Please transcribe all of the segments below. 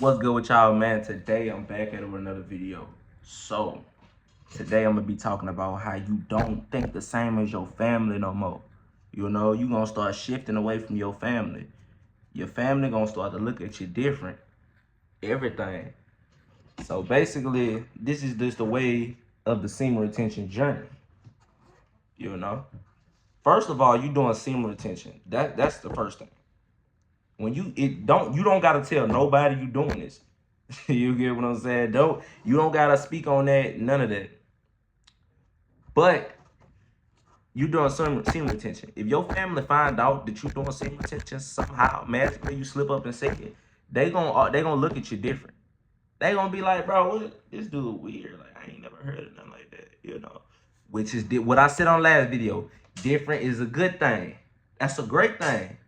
What's good with y'all, man? Today I'm back at another video. So today I'm gonna be talking about how you don't think the same as your family no more. You know, you gonna start shifting away from your family. Your family gonna start to look at you different. Everything. So basically, this is just the way of the semen retention journey. You know, first of all, you doing semen retention. That's the first thing. When you don't gotta tell nobody you doing this. You get what I'm saying? You don't gotta speak on that, none of that. But you doing semen retention. If your family find out that you doing semen retention somehow, magically you slip up and say it, they gonna look at you different. They gonna be like, bro, this dude weird. Like I ain't never heard of nothing like that, you know. Which is what I said on last video. Different is a good thing. That's a great thing.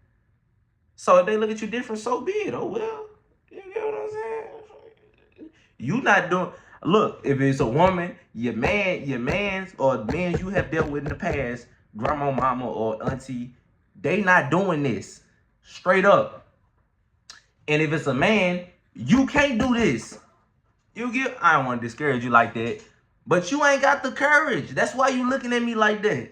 So if they look at you different, so be it. Oh well. You get what I'm saying? You not doing. Look, if it's a woman, your man's or men you have dealt with in the past, grandma, mama, or auntie, they not doing this. Straight up. And if it's a man, you can't do this. I don't want to discourage you like that, but you ain't got the courage. That's why you looking at me like that.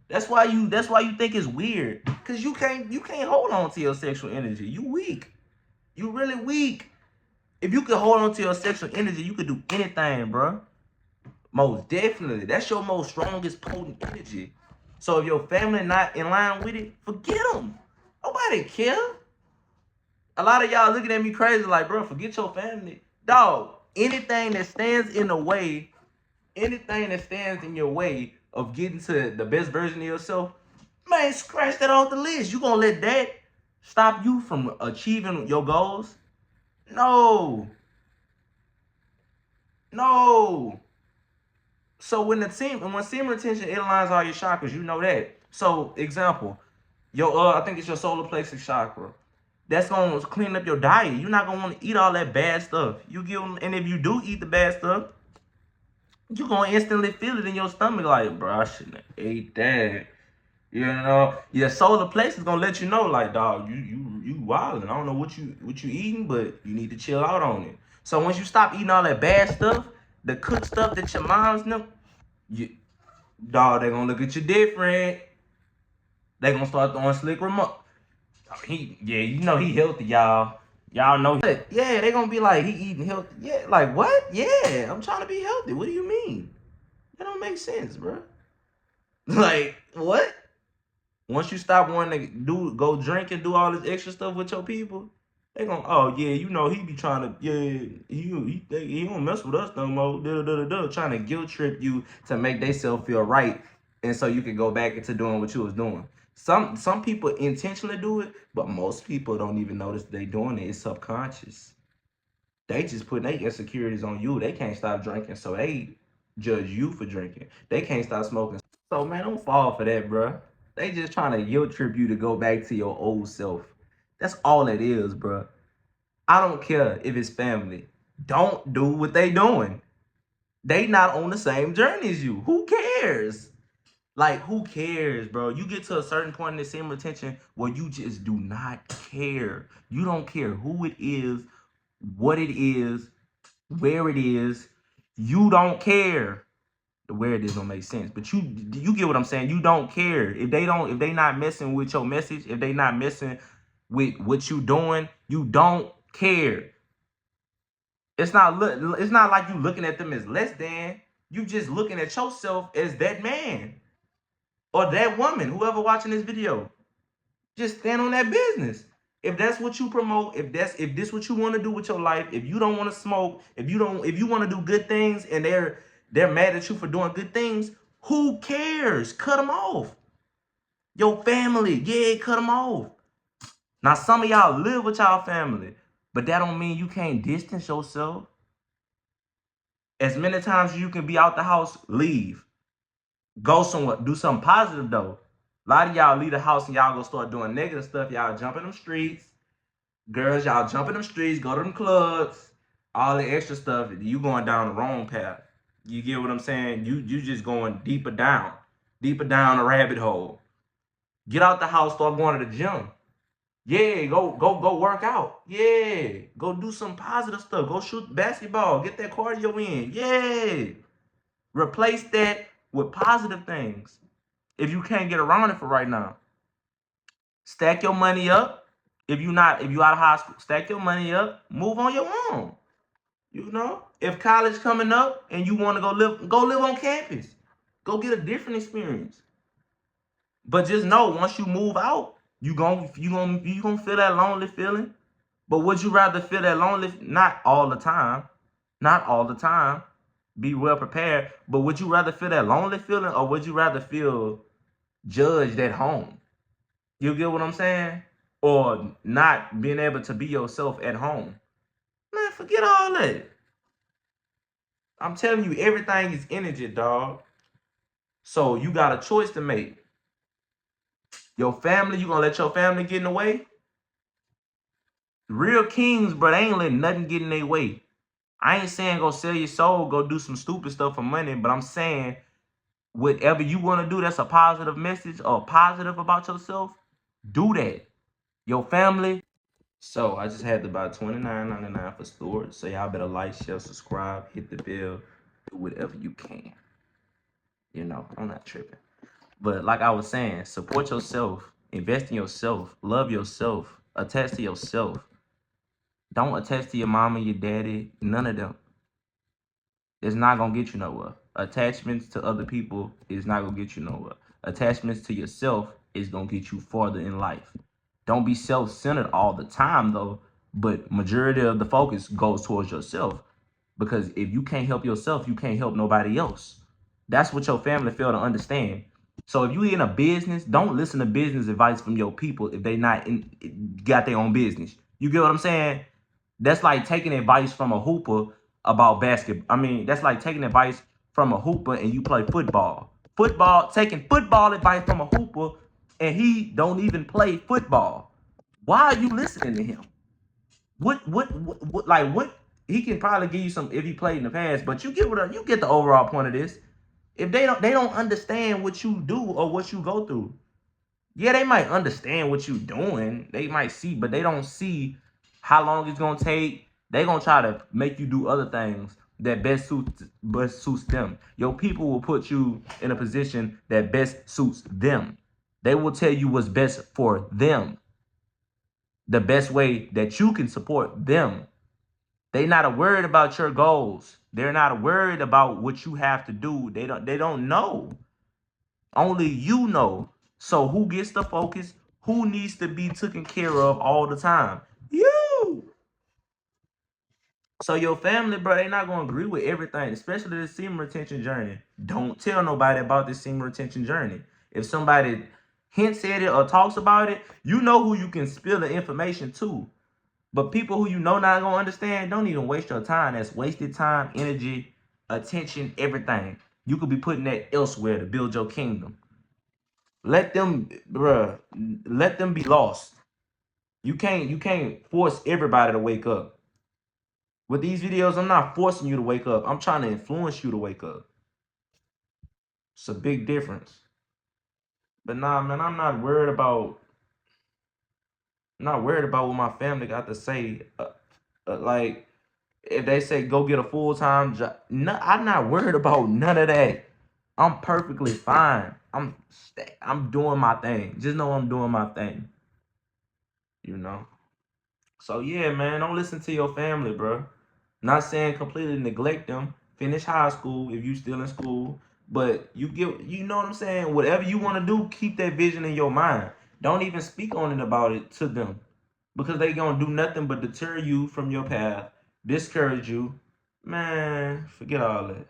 That's why you think it's weird. Cause you can't hold on to your sexual energy. You weak. You really weak. If you could hold on to your sexual energy, you could do anything, bro. Most definitely. That's your most strongest, potent energy. So if your family not in line with it, forget them. Nobody care. A lot of y'all looking at me crazy like, bro, forget your family. Dog, anything that stands in the way, anything that stands in your way of getting to the best version of yourself, man, scratch that off the list. You gonna let that stop you from achieving your goals? No. No. So when semen retention, it aligns all your chakras, you know that. So example, I think it's your solar plexus chakra. That's gonna clean up your diet. You're not gonna want to eat all that bad stuff. And if you do eat the bad stuff, you're gonna instantly feel it in your stomach, like, bro, I shouldn't have ate that. You know, your solar plexus is gonna let you know, like, dog, you wilding. I don't know what you eating, but you need to chill out on it. So once you stop eating all that bad stuff, the cooked stuff that your mom's know, dog, they gonna look at you different. They gonna start throwing slick remarks. You know he healthy, y'all. Y'all know. Yeah, they gonna be like, he eating healthy. Yeah, like what? Yeah, I'm trying to be healthy. What do you mean? That don't make sense, bro. Like what? Once you stop wanting to go drink and do all this extra stuff with your people, they gonna, oh yeah, you know he be trying to, he don't mess with us no more. Trying to guilt trip you to make themselves feel right, and so you can go back into doing what you was doing. Some people intentionally do it, but most people don't even notice they doing it. It's subconscious. They just put their insecurities on you. They can't stop drinking, so they judge you for drinking. They can't stop smoking. So man, don't fall for that, bro. They just trying to guilt trip you to go back to your old self. That's all it is, bro. I don't care if it's family. Don't do what they doing. They not on the same journey as you. Who cares? Like, who cares, bro? You get to a certain point in the semen retention where you just do not care. You don't care who it is, what it is, where it is. You don't care. The where it is don't make sense, but you get what I'm saying. You don't care if they not messing with your message, if they not messing with what you doing. You don't care. It's not like you looking at them as less than. You just looking at yourself as that man or that woman, whoever watching this video. Just stand on that business. If that's what you promote, if this what you want to do with your life, if you don't want to smoke, if you want to do good things and they're mad at you for doing good things, who cares? Cut them off. Your family, yeah, cut them off. Now some of y'all live with y'all family, but that don't mean you can't distance yourself. As many times as you can be out the house, leave. Go somewhere, do something positive though. A lot of y'all leave the house and y'all gonna start doing negative stuff. Y'all jumping them streets. Girls, y'all jumping them streets, go to them clubs, all the extra stuff. You going down the wrong path. You get what I'm saying? You just going deeper down the rabbit hole. Get out the house, start going to the gym. Yeah, go work out. Yeah, go do some positive stuff. Go shoot basketball. Get that cardio in. Yeah, replace that with positive things. If you can't get around it for right now, stack your money up. If you out of high school, stack your money up. Move on your own. You know, if college coming up and you want to go live on campus. Go get a different experience. But just know, once you move out, you gonna feel that lonely feeling. But would you rather feel that lonely? Not all the time, not all the time. Be well prepared. But would you rather feel that lonely feeling, or would you rather feel judged at home? You get what I'm saying? Or not being able to be yourself at home. Man, forget all that. I'm telling you, everything is energy, dog. So you got a choice to make. Your family, you gonna let your family get in the way? Real kings, bro, they ain't letting nothing get in their way. I ain't saying go sell your soul, go do some stupid stuff for money, but I'm saying whatever you want to do that's a positive message or positive about yourself, do that. Your family. So I just had to buy $29.99 for storage. So y'all better like, share, subscribe, hit the bell, do whatever you can. You know, I'm not tripping. But like I was saying, support yourself, invest in yourself, love yourself, attach to yourself. Don't attach to your mama, your daddy, none of them. It's not gonna get you nowhere. Attachments to other people is not gonna get you nowhere. Attachments to yourself is gonna get you farther in life. Don't be self-centered all the time though, but majority of the focus goes towards yourself. Because if you can't help yourself, you can't help nobody else. That's what your family fail to understand. So if you in a business, don't listen to business advice from your people if they not got their own business. You get what I'm saying? That's like taking advice from a hooper about basketball. I mean, that's like taking advice from a hooper and you play football. Taking football advice from a hooper and he don't even play football. Why are you listening to him? What he can probably give you some if he played in the past, but you get the overall point of this. If they don't understand what you do or what you go through. Yeah, they might understand what you doing. They might see, but they don't see how long it's gonna take. They gonna try to make you do other things that best suits them. Your people will put you in a position that best suits them. They will tell you what's best for them. The best way that you can support them. They not worried about your goals. They're not worried about what you have to do. They don't know. Only you know. So who gets the focus? Who needs to be taken care of all the time? You. So your family, bro, they not gonna agree with everything, especially the semen retention journey. Don't tell nobody about this semen retention journey. If somebody hints at it or talks about it, you know who you can spill the information to. But people who you know not gonna understand, don't even waste your time. That's wasted time, energy, attention, everything. You could be putting that elsewhere to build your kingdom. Let them, bruh, let them be lost. You can't force everybody to wake up. With these videos, I'm not forcing you to wake up. I'm trying to influence you to wake up. It's a big difference. But nah, man, not worried about what my family got to say. Like if they say go get a full-time job, no, I'm not worried about none of that. I'm perfectly fine. I'm doing my thing. Just know I'm doing my thing. You know. So yeah, man, don't listen to your family, bro. Not saying completely neglect them. Finish high school if you still in school, but you know what I'm saying. Whatever you want to do, keep that vision in your mind. Don't even speak on it about it to them, because they gonna do nothing but deter you from your path, discourage you. Man, forget all that.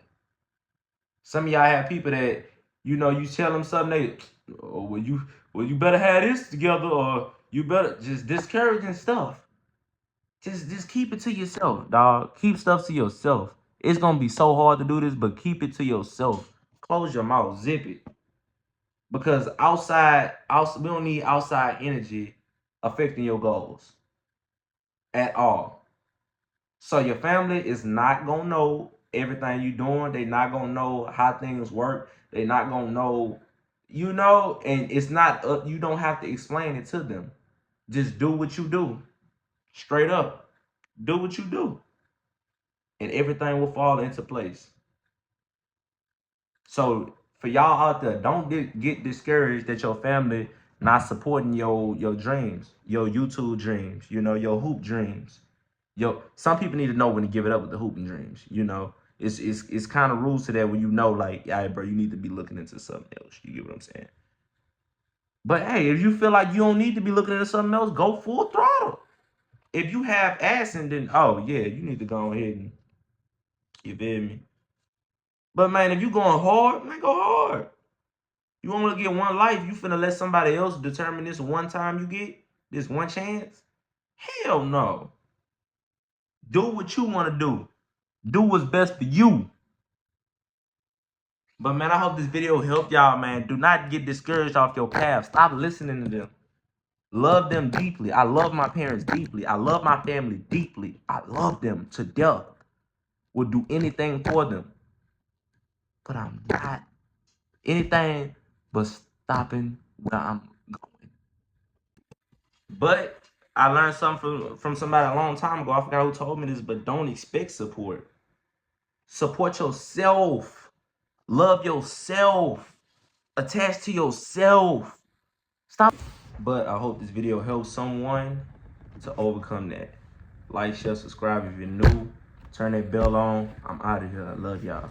Some of y'all have people that you tell them something, they, oh, well you better have this together, or you better just discouraging stuff. Just keep it to yourself, dog. Keep stuff to yourself. It's gonna be so hard to do this, but keep it to yourself. Close your mouth, zip it. Because we don't need outside energy affecting your goals at all. So your family is not gonna know everything you doing. They not gonna know how things work. They not gonna know, and it's not you don't have to explain it to them. Just do what you do. Straight up. Do what you do. And everything will fall into place. So for y'all out there, don't get discouraged that your family not supporting your dreams, your YouTube dreams, your hoop dreams. Some people need to know when to give it up with the hooping dreams. It's kind of rules to that when like, yeah, bro, you need to be looking into something else. You get what I'm saying? But hey, if you feel like you don't need to be looking into something else, go full throttle. If you have ass, and then oh yeah, you need to go ahead and, you feel me? But man, if you going hard, man, go hard. You only get one life. You finna let somebody else determine this one time you get, this one chance? Hell no. Do what you want to do. Do what's best for you. But man, I hope this video helped y'all, man. Do not get discouraged off your path. Stop listening to them. Love them deeply. I love my parents deeply. I love my family deeply. I love them to death. Would do anything for them. But I'm not anything but stopping where I'm going. But I learned something from somebody a long time ago. I forgot who told me this, but don't expect support. Support yourself. Love yourself. Attach to yourself. Stop. But I hope this video helps someone to overcome that. Like, share, subscribe if you're new. Turn that bell on. I'm out of here. I love y'all.